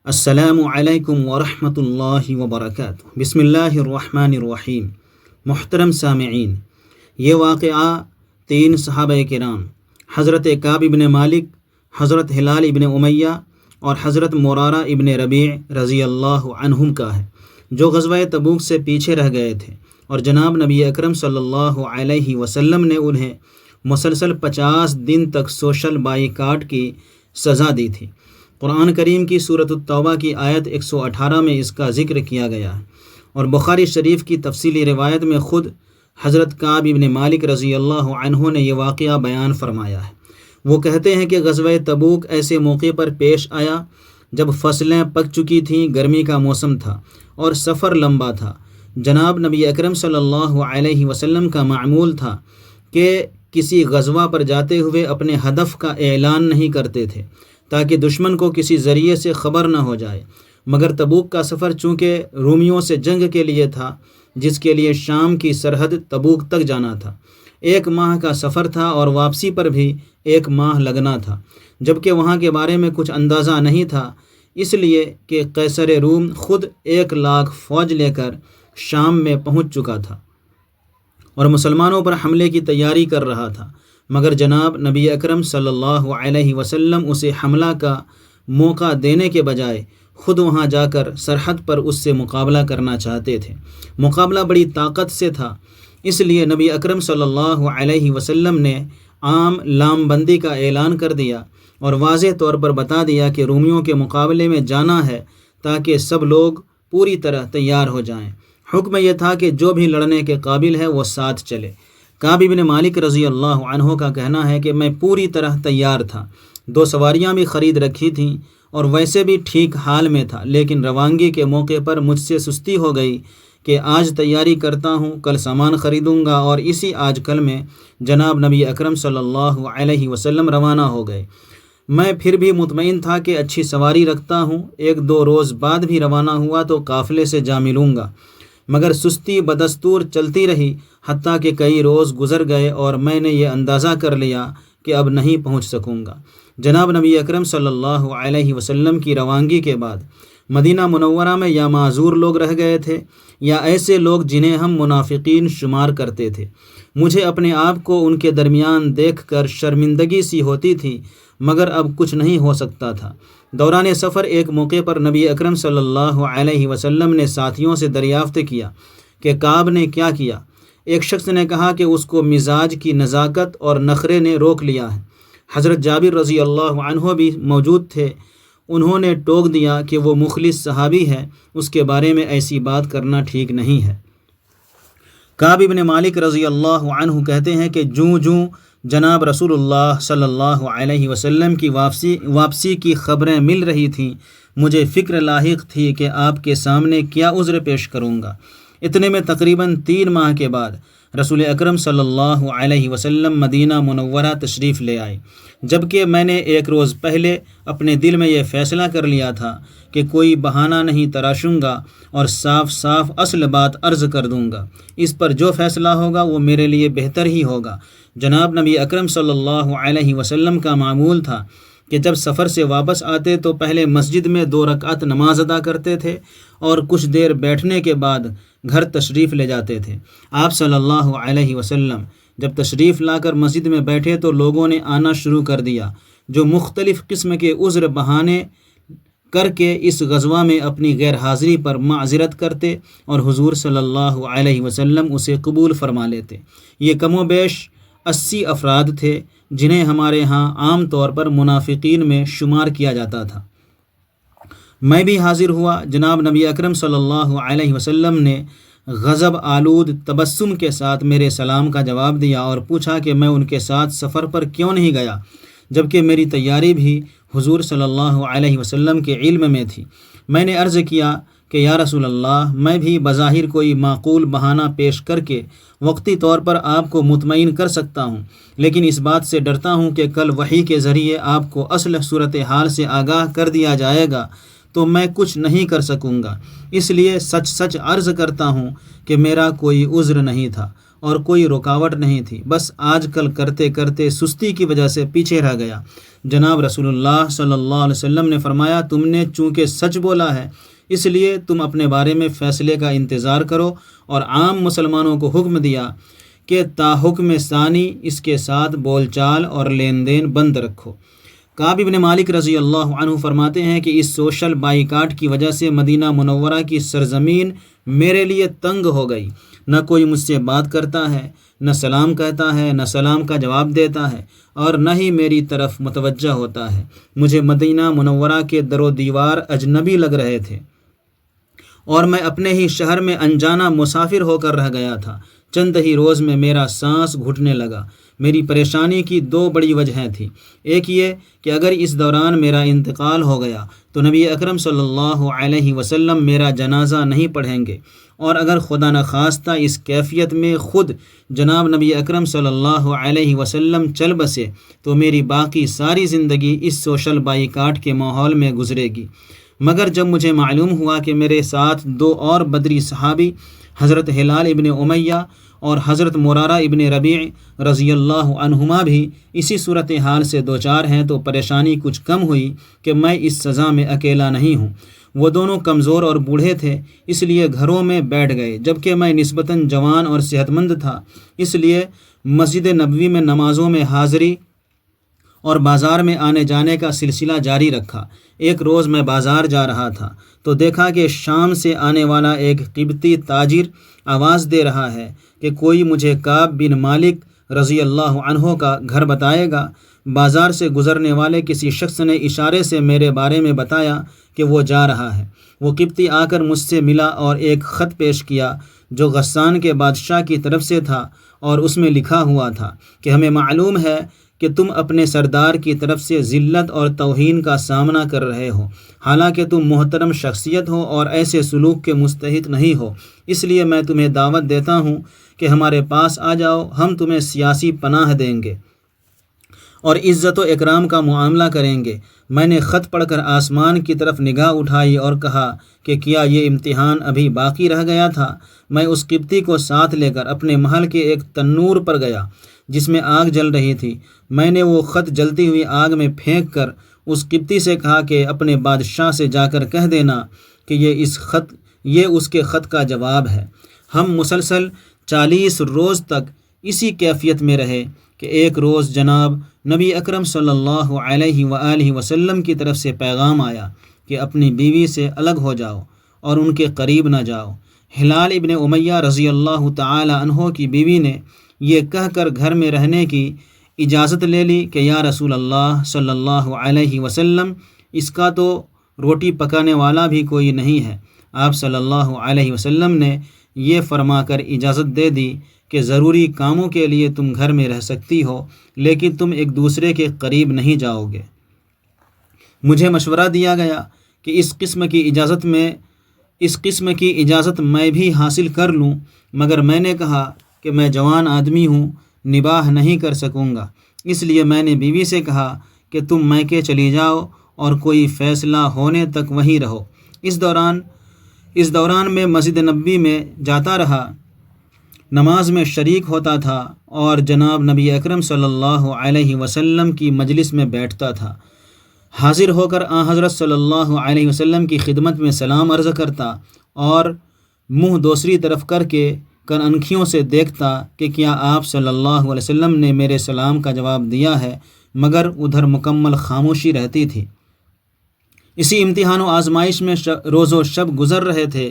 السلام علیکم ورحمۃ اللہ وبرکاتہ۔ بسم اللہ الرحمن الرحیم۔ محترم سامعین، یہ واقعہ 3 صحابہ کرام حضرت کعب ابن مالک، حضرت ہلال ابن امیہ اور حضرت مرارہ ابن ربیع رضی اللہ عنہم کا ہے، جو غزوہ تبوک سے پیچھے رہ گئے تھے اور جناب نبی اکرم صلی اللہ علیہ وسلم نے انہیں مسلسل 50 دن تک سوشل بائیکاٹ کی سزا دی تھی۔ قرآن کریم کی سورۃ التوبہ کی آیت 118 میں اس کا ذکر کیا گیا ہے، اور بخاری شریف کی تفصیلی روایت میں خود حضرت کعب ابن مالک رضی اللہ عنہ نے یہ واقعہ بیان فرمایا ہے۔ وہ کہتے ہیں کہ غزوہ تبوک ایسے موقع پر پیش آیا جب فصلیں پک چکی تھیں، گرمی کا موسم تھا اور سفر لمبا تھا۔ جناب نبی اکرم صلی اللہ علیہ وسلم کا معمول تھا کہ کسی غزوہ پر جاتے ہوئے اپنے ہدف کا اعلان نہیں کرتے تھے تاکہ دشمن کو کسی ذریعے سے خبر نہ ہو جائے، مگر تبوک کا سفر چونکہ رومیوں سے جنگ کے لیے تھا، جس کے لیے شام کی سرحد تبوک تک جانا تھا، 1 ماہ کا سفر تھا اور واپسی پر بھی 1 ماہ لگنا تھا، جبکہ وہاں کے بارے میں کچھ اندازہ نہیں تھا، اس لیے کہ قیصر روم خود 1 لاکھ فوج لے کر شام میں پہنچ چکا تھا اور مسلمانوں پر حملے کی تیاری کر رہا تھا، مگر جناب نبی اکرم صلی اللہ علیہ وسلم اسے حملہ کا موقع دینے کے بجائے خود وہاں جا کر سرحد پر اس سے مقابلہ کرنا چاہتے تھے۔ مقابلہ بڑی طاقت سے تھا، اس لیے نبی اکرم صلی اللہ علیہ وسلم نے عام لام بندی کا اعلان کر دیا اور واضح طور پر بتا دیا کہ رومیوں کے مقابلے میں جانا ہے تاکہ سب لوگ پوری طرح تیار ہو جائیں۔ حکم یہ تھا کہ جو بھی لڑنے کے قابل ہے وہ ساتھ چلے۔ کعب ابن مالک رضی اللہ عنہ کا کہنا ہے کہ میں پوری طرح تیار تھا، 2 سواریاں بھی خرید رکھی تھیں اور ویسے بھی ٹھیک حال میں تھا، لیکن روانگی کے موقع پر مجھ سے سستی ہو گئی کہ آج تیاری کرتا ہوں، کل سامان خریدوں گا، اور اسی آج کل میں جناب نبی اکرم صلی اللہ علیہ وسلم روانہ ہو گئے۔ میں پھر بھی مطمئن تھا کہ اچھی سواری رکھتا ہوں، 1-2 روز بعد بھی روانہ ہوا تو قافلے سے جا ملوں گا، مگر سستی بدستور چلتی رہی، حتیٰ کہ کئی روز گزر گئے اور میں نے یہ اندازہ کر لیا کہ اب نہیں پہنچ سکوں گا۔ جناب نبی اکرم صلی اللہ علیہ وسلم کی روانگی کے بعد مدینہ منورہ میں یا معذور لوگ رہ گئے تھے یا ایسے لوگ جنہیں ہم منافقین شمار کرتے تھے۔ مجھے اپنے آپ کو ان کے درمیان دیکھ کر شرمندگی سی ہوتی تھی، مگر اب کچھ نہیں ہو سکتا تھا۔ دوران سفر ایک موقع پر نبی اکرم صلی اللہ علیہ وسلم نے ساتھیوں سے دریافت کیا کہ کعب نے کیا کیا؟ ایک شخص نے کہا کہ اس کو مزاج کی نزاکت اور نخرے نے روک لیا ہے۔ حضرت جابر رضی اللہ عنہ بھی موجود تھے، انہوں نے ٹوک دیا کہ وہ مخلص صحابی ہے، اس کے بارے میں ایسی بات کرنا ٹھیک نہیں ہے۔ کعب ابن مالک رضی اللہ عنہ کہتے ہیں کہ جوں جناب رسول اللہ صلی اللہ علیہ وسلم کی واپسی کی خبریں مل رہی تھیں، مجھے فکر لاحق تھی کہ آپ کے سامنے کیا عذر پیش کروں گا۔ اتنے میں تقریباً 3 ماہ کے بعد رسول اکرم صلی اللہ علیہ وسلم مدینہ منورہ تشریف لے آئے، جبکہ میں نے 1 روز پہلے اپنے دل میں یہ فیصلہ کر لیا تھا کہ کوئی بہانہ نہیں تراشوں گا اور صاف صاف اصل بات عرض کر دوں گا، اس پر جو فیصلہ ہوگا وہ میرے لیے بہتر ہی ہوگا۔ جناب نبی اکرم صلی اللہ علیہ وسلم کا معمول تھا کہ جب سفر سے واپس آتے تو پہلے مسجد میں 2 رکعت نماز ادا کرتے تھے اور کچھ دیر بیٹھنے کے بعد گھر تشریف لے جاتے تھے۔ آپ صلی اللہ علیہ وسلم جب تشریف لا کر مسجد میں بیٹھے تو لوگوں نے آنا شروع کر دیا، جو مختلف قسم کے عذر بہانے کر کے اس غزوہ میں اپنی غیر حاضری پر معذرت کرتے اور حضور صلی اللہ علیہ وسلم اسے قبول فرما لیتے۔ یہ کم و بیش 80 افراد تھے، جنہیں ہمارے ہاں عام طور پر منافقین میں شمار کیا جاتا تھا۔ میں بھی حاضر ہوا۔ جناب نبی اکرم صلی اللہ علیہ وسلم نے غضب آلود تبسم کے ساتھ میرے سلام کا جواب دیا اور پوچھا کہ میں ان کے ساتھ سفر پر کیوں نہیں گیا، جبکہ میری تیاری بھی حضور صلی اللہ علیہ وسلم کے علم میں تھی۔ میں نے عرض کیا کہ یا رسول اللہ، میں بھی بظاہر کوئی معقول بہانہ پیش کر کے وقتی طور پر آپ کو مطمئن کر سکتا ہوں، لیکن اس بات سے ڈرتا ہوں کہ کل وحی کے ذریعے آپ کو اصل صورتحال سے آگاہ کر دیا جائے گا تو میں کچھ نہیں کر سکوں گا، اس لیے سچ عرض کرتا ہوں کہ میرا کوئی عذر نہیں تھا۔ اور کوئی رکاوٹ نہیں تھی، بس آج کل کرتے کرتے سستی کی وجہ سے پیچھے رہ گیا۔ جناب رسول اللہ صلی اللہ علیہ وسلم نے فرمایا، تم نے چونکہ سچ بولا ہے اس لیے تم اپنے بارے میں فیصلے کا انتظار کرو، اور عام مسلمانوں کو حکم دیا کہ تا حکم ثانی اس کے ساتھ بول چال اور لین دین بند رکھو۔ کعب بن مالک رضی اللہ عنہ فرماتے ہیں کہ اس سوشل بائیکاٹ کی وجہ سے مدینہ منورہ کی سرزمین میرے لیے تنگ ہو گئی۔ نہ کوئی مجھ سے بات کرتا ہے، نہ سلام کہتا ہے، نہ سلام کا جواب دیتا ہے، اور نہ ہی میری طرف متوجہ ہوتا ہے۔ مجھے مدینہ منورہ کے در و دیوار اجنبی لگ رہے تھے، اور میں اپنے ہی شہر میں انجانہ مسافر ہو کر رہ گیا تھا۔ چند ہی روز میں میرا سانس گھٹنے لگا۔ میری پریشانی کی دو بڑی وجہیں تھیں۔ ایک یہ کہ اگر اس دوران میرا انتقال ہو گیا تو نبی اکرم صلی اللہ علیہ وسلم میرا جنازہ نہیں پڑھیں گے، اور اگر خدا نخواستہ اس کیفیت میں خود جناب نبی اکرم صلی اللہ علیہ وسلم چل بسے تو میری باقی ساری زندگی اس سوشل بائیکاٹ کے ماحول میں گزرے گی۔ مگر جب مجھے معلوم ہوا کہ میرے ساتھ دو اور بدری صحابی حضرت ہلال ابن امیہ اور حضرت مرارہ ابن ربیع رضی اللہ عنہما بھی اسی صورتحال سے دوچار ہیں تو پریشانی کچھ کم ہوئی کہ میں اس سزا میں اکیلا نہیں ہوں۔ وہ دونوں کمزور اور بوڑھے تھے، اس لیے گھروں میں بیٹھ گئے، جبکہ میں نسبتاً جوان اور صحت مند تھا، اس لیے مسجد نبوی میں نمازوں میں حاضری اور بازار میں آنے جانے کا سلسلہ جاری رکھا۔ ایک روز میں بازار جا رہا تھا تو دیکھا کہ شام سے آنے والا ایک قبطی تاجر آواز دے رہا ہے کہ کوئی مجھے کعب بن مالک رضی اللہ عنہ کا گھر بتائے گا۔ بازار سے گزرنے والے کسی شخص نے اشارے سے میرے بارے میں بتایا کہ وہ جا رہا ہے۔ وہ قبطی آ کر مجھ سے ملا اور ایک خط پیش کیا جو غسان کے بادشاہ کی طرف سے تھا، اور اس میں لکھا ہوا تھا کہ ہمیں معلوم ہے کہ تم اپنے سردار کی طرف سے ذلت اور توہین کا سامنا کر رہے ہو، حالانکہ تم محترم شخصیت ہو اور ایسے سلوک کے مستحق نہیں ہو، اس لیے میں تمہیں دعوت دیتا ہوں کہ ہمارے پاس آ جاؤ، ہم تمہیں سیاسی پناہ دیں گے اور عزت و اکرام کا معاملہ کریں گے۔ میں نے خط پڑھ کر آسمان کی طرف نگاہ اٹھائی اور کہا کہ کیا یہ امتحان ابھی باقی رہ گیا تھا؟ میں اس قبطی کو ساتھ لے کر اپنے محل کے ایک تنور پر گیا جس میں آگ جل رہی تھی۔ میں نے وہ خط جلتی ہوئی آگ میں پھینک کر اس قبطی سے کہا کہ اپنے بادشاہ سے جا کر کہہ دینا کہ یہ اس کے خط کا جواب ہے۔ ہم مسلسل 40 روز تک اسی کیفیت میں رہے کہ ایک روز جناب نبی اکرم صلی اللہ علیہ وآلہ وسلم کی طرف سے پیغام آیا کہ اپنی بیوی سے الگ ہو جاؤ اور ان کے قریب نہ جاؤ۔ ہلال ابن امیہ رضی اللہ تعالی عنہ کی بیوی نے یہ کہہ کر گھر میں رہنے کی اجازت لے لی کہ یا رسول اللہ صلی اللہ علیہ وسلم، اس کا تو روٹی پکانے والا بھی کوئی نہیں ہے۔ آپ صلی اللہ علیہ وسلم نے یہ فرما کر اجازت دے دی کہ ضروری کاموں کے لیے تم گھر میں رہ سکتی ہو، لیکن تم ایک دوسرے کے قریب نہیں جاؤ گے۔ مجھے مشورہ دیا گیا کہ اس قسم کی اجازت میں بھی حاصل کر لوں، مگر میں نے کہا کہ میں جوان آدمی ہوں، نباہ نہیں کر سکوں گا، اس لیے میں نے بیوی سے کہا کہ تم میکے چلی جاؤ اور کوئی فیصلہ ہونے تک وہیں رہو۔ اس دوران میں مسجد نبوی میں جاتا رہا، نماز میں شریک ہوتا تھا اور جناب نبی اکرم صلی اللہ علیہ وسلم کی مجلس میں بیٹھتا تھا۔ حاضر ہو کر حضرت صلی اللہ علیہ وسلم کی خدمت میں سلام عرض کرتا اور منہ دوسری طرف کر کے کنکھیوں سے دیکھتا کہ کیا آپ صلی اللہ علیہ وسلم نے میرے سلام کا جواب دیا ہے، مگر ادھر مکمل خاموشی رہتی تھی۔ اسی امتحان و آزمائش میں روز و شب گزر رہے تھے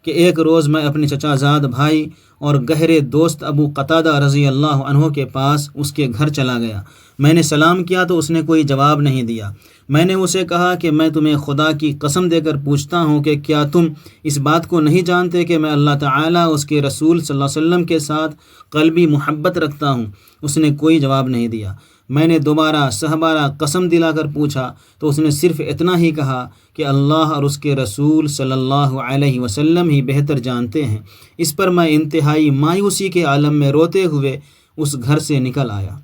کہ ایک روز میں اپنے چچا زاد بھائی اور گہرے دوست ابو قتادہ رضی اللہ عنہ کے پاس اس کے گھر چلا گیا۔ میں نے سلام کیا تو اس نے کوئی جواب نہیں دیا۔ میں نے اسے کہا کہ میں تمہیں خدا کی قسم دے کر پوچھتا ہوں کہ کیا تم اس بات کو نہیں جانتے کہ میں اللہ تعالیٰ اس کے رسول صلی اللہ علیہ وسلم کے ساتھ قلبی محبت رکھتا ہوں؟ اس نے کوئی جواب نہیں دیا۔ میں نے دوبارہ 7 بار قسم دلا کر پوچھا تو اس نے صرف اتنا ہی کہا کہ اللہ اور اس کے رسول صلی اللہ علیہ وسلم ہی بہتر جانتے ہیں۔ اس پر میں انتہائی مایوسی کے عالم میں روتے ہوئے اس گھر سے نکل آیا۔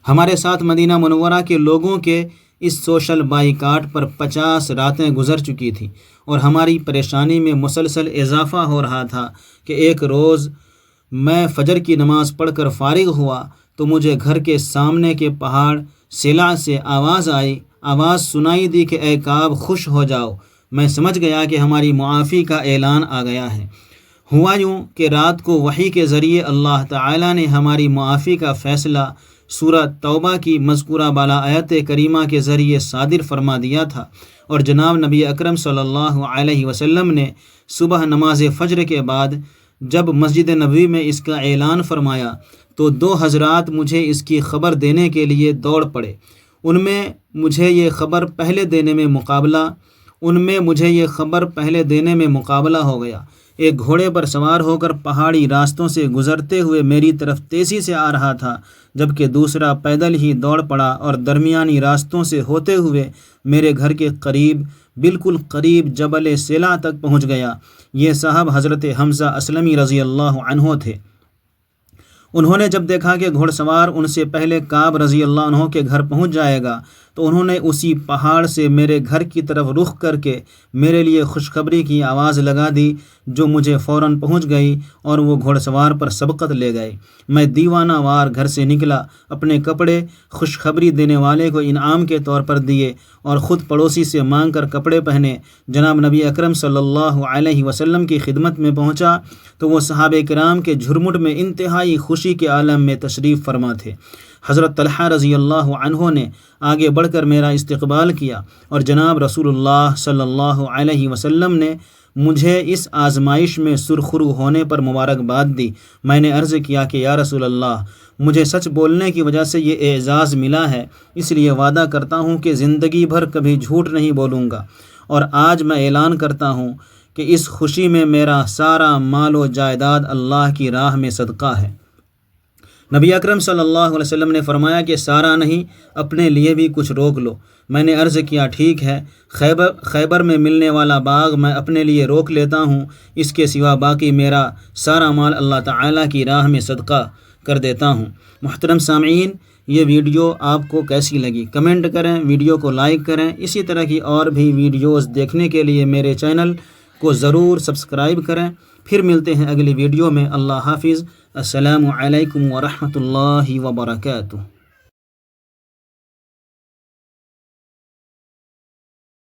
ہمارے ساتھ مدینہ منورہ کے لوگوں کے اس سوشل بائیکاٹ پر 50 راتیں گزر چکی تھیں اور ہماری پریشانی میں مسلسل اضافہ ہو رہا تھا کہ ایک روز میں فجر کی نماز پڑھ کر فارغ ہوا تو مجھے گھر کے سامنے کے پہاڑ سیلا سے آواز آئی، آواز سنائی دی کہ اے کعب خوش ہو جاؤ۔ میں سمجھ گیا کہ ہماری معافی کا اعلان آ گیا ہے۔ ہوا یوں کہ رات کو وحی کے ذریعے اللہ تعالیٰ نے ہماری معافی کا فیصلہ سورہ توبہ کی مذکورہ بالا آیت کریمہ کے ذریعے صادر فرما دیا تھا، اور جناب نبی اکرم صلی اللہ علیہ وسلم نے صبح نماز فجر کے بعد جب مسجد نبوی میں اس کا اعلان فرمایا تو 2 حضرات مجھے اس کی خبر دینے کے لیے دوڑ پڑے۔ ان میں مجھے یہ خبر پہلے دینے میں مقابلہ ہو گیا۔ ایک گھوڑے پر سوار ہو کر پہاڑی راستوں سے گزرتے ہوئے میری طرف تیزی سے آ رہا تھا، جبکہ دوسرا پیدل ہی دوڑ پڑا اور درمیانی راستوں سے ہوتے ہوئے میرے گھر کے قریب، بالکل قریب جبل سیلا تک پہنچ گیا۔ یہ صاحب حضرت حمزہ اسلمی رضی اللہ عنہ تھے۔ انہوں نے جب دیکھا کہ گھوڑ سوار ان سے پہلے کعب رضی اللہ عنہ کے گھر پہنچ جائے گا تو انہوں نے اسی پہاڑ سے میرے گھر کی طرف رخ کر کے میرے لیے خوشخبری کی آواز لگا دی، جو مجھے فوراً پہنچ گئی اور وہ گھوڑ سوار پر سبقت لے گئے۔ میں دیوانہ وار گھر سے نکلا، اپنے کپڑے خوشخبری دینے والے کو انعام کے طور پر دیے اور خود پڑوسی سے مانگ کر کپڑے پہنے۔ جناب نبی اکرم صلی اللہ علیہ وسلم کی خدمت میں پہنچا تو وہ صحابہ کرام کے جھرمٹ میں انتہائی خوشی کے عالم میں تشریف فرما تھے۔ حضرت طلحہ رضی اللہ عنہ نے آگے بڑھ کر میرا استقبال کیا اور جناب رسول اللہ صلی اللہ علیہ وسلم نے مجھے اس آزمائش میں سرخرو ہونے پر مبارکباد دی۔ میں نے عرض کیا کہ یا رسول اللہ، مجھے سچ بولنے کی وجہ سے یہ اعزاز ملا ہے، اس لیے وعدہ کرتا ہوں کہ زندگی بھر کبھی جھوٹ نہیں بولوں گا، اور آج میں اعلان کرتا ہوں کہ اس خوشی میں میرا سارا مال و جائیداد اللہ کی راہ میں صدقہ ہے۔ نبی اکرم صلی اللہ علیہ وسلم نے فرمایا کہ سارا نہیں، اپنے لیے بھی کچھ روک لو۔ میں نے عرض کیا ٹھیک ہے، خیبر میں ملنے والا باغ میں اپنے لیے روک لیتا ہوں، اس کے سوا باقی میرا سارا مال اللہ تعالیٰ کی راہ میں صدقہ کر دیتا ہوں۔ محترم سامعین، یہ ویڈیو آپ کو کیسی لگی کمنٹ کریں، ویڈیو کو لائک کریں۔ اسی طرح کی اور بھی ویڈیوز دیکھنے کے لیے میرے چینل کو ضرور سبسکرائب کریں۔ پھر ملتے ہیں اگلی ویڈیو میں۔ اللہ حافظ۔ السلام علیکم ورحمۃ اللہ وبرکاتہ۔